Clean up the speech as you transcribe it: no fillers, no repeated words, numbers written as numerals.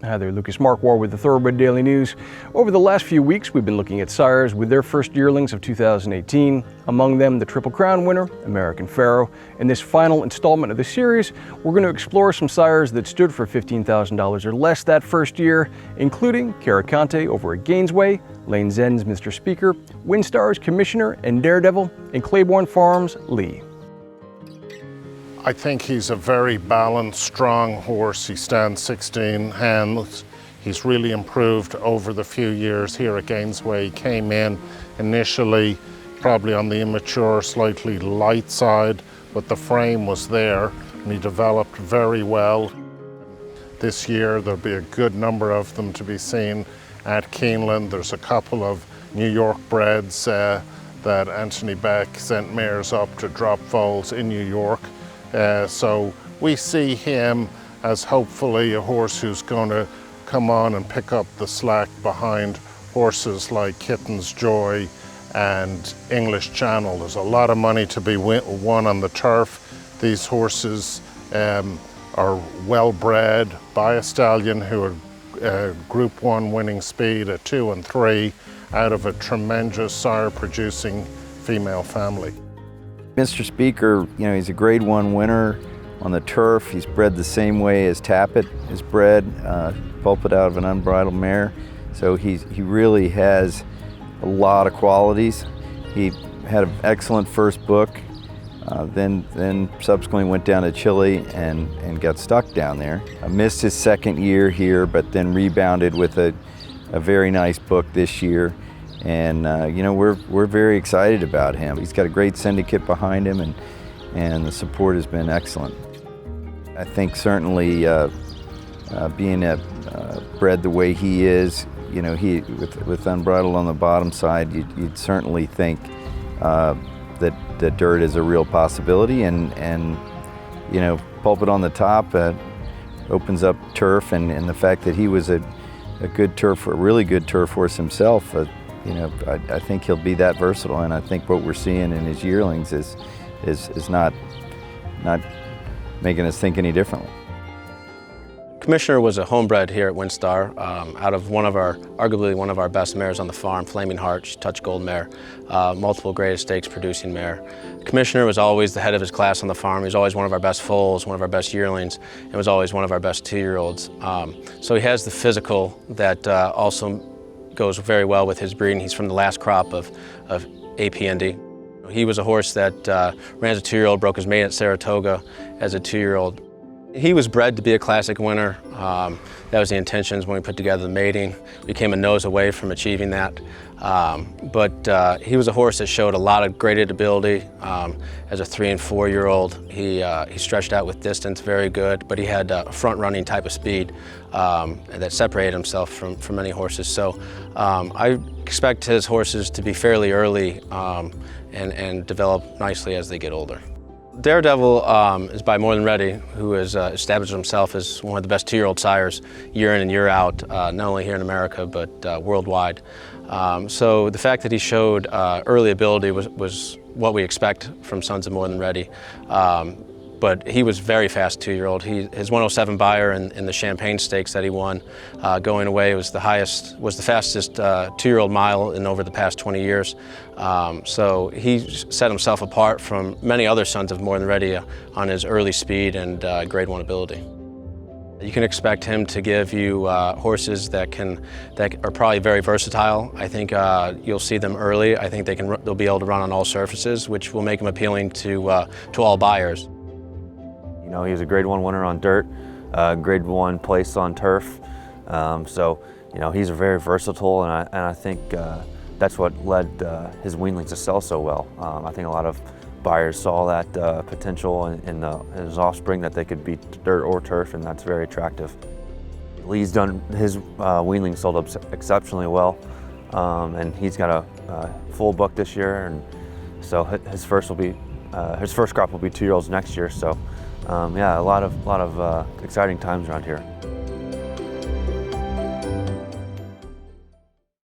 Hi there, Lucas Markwar with the Thoroughbred Daily News. Over the last few weeks, we've been looking at sires with their first yearlings of 2018. Among them, the Triple Crown winner, American Pharaoh. In this final installment of the series, we're going to explore some sires that stood for $15,000 or less that first year, including Caracante over at Gainesway, Lane Zen's Mr. Speaker, Windstar's Commissioner, and Daredevil, and Claiborne Farms' Lee. I think he's a very balanced, strong horse. He stands 16 hands. He's really improved over the few years here at Gainesway. He came in initially probably on the immature, slightly light side, but the frame was there and he developed very well. This year there'll be a good number of them to be seen at Keeneland. There's a couple of New York breds that Anthony Beck sent mares up to drop foals in New York. So we see him as hopefully a horse who's going to come on and pick up the slack behind horses like Kitten's Joy and English Channel. There's a lot of money to be won on the turf. These horses are well bred by a stallion who are Group 1 winning speed at 2 and 3 out of a tremendous sire producing female family. Mr. Speaker, he's a Grade 1 winner on the turf. He's bred the same way as Tapit is bred, pulpit out of an unbridled mare. So he really has a lot of qualities. He had an excellent first book, then subsequently went down to Chile and got stuck down there. Missed his second year here, but then rebounded with a very nice book this year. And we're very excited about him. He's got a great syndicate behind him, and the support has been excellent. I think certainly being bred the way he is, he with unbridled on the bottom side, you'd certainly think that dirt is a real possibility, and pulpit on the top opens up turf, and the fact that he was a really good turf horse himself. I think he'll be that versatile, and I think what we're seeing in his yearlings is not making us think any differently. Commissioner was a homebred here at Windstar, out of arguably one of our best mares on the farm, Flaming Heart. She's touch gold mare, multiple grade stakes producing mare. Commissioner was always the head of his class on the farm. He was always one of our best foals, one of our best yearlings, and was always one of our best 2-year-olds. So he has the physical that also goes very well with his breeding. He's from the last crop of APND. He was a horse that ran as a 2-year-old, broke his mate at Saratoga as a 2-year-old. He was bred to be a classic winner. That was the intentions when we put together the mating. We came a nose away from achieving that. But he was a horse that showed a lot of graded ability. As a 3- and 4-year-old, he stretched out with distance very good, but he had a front-running type of speed that separated himself from many horses. So I expect his horses to be fairly early and develop nicely as they get older. Daredevil is by More Than Ready, who has established himself as one of the best 2-year-old sires year in and year out, not only here in America, but worldwide. So the fact that he showed early ability was what we expect from Sons of More Than Ready. But he was very fast 2-year-old. His 107 Beyer in the Champagne Stakes that he won, going away was the fastest 2-year-old mile in over the past 20 years. So he set himself apart from many other Sons of More Than Ready on his early speed and Grade 1 ability. You can expect him to give you horses that are probably very versatile. I think you'll see them early. I think they'll be able to run on all surfaces, which will make them appealing to all buyers. He was a Grade 1 winner on dirt, Grade 1 place on turf. So he's very versatile, and I think that's what led his weanlings to sell so well. I think a lot of buyers saw that potential in his offspring, that they could beat dirt or turf, and that's very attractive. Lee's done his weanlings sold up exceptionally well, and he's got a full book this year, and so his first crop will be 2-year-olds next year. So yeah, a lot of exciting times around here.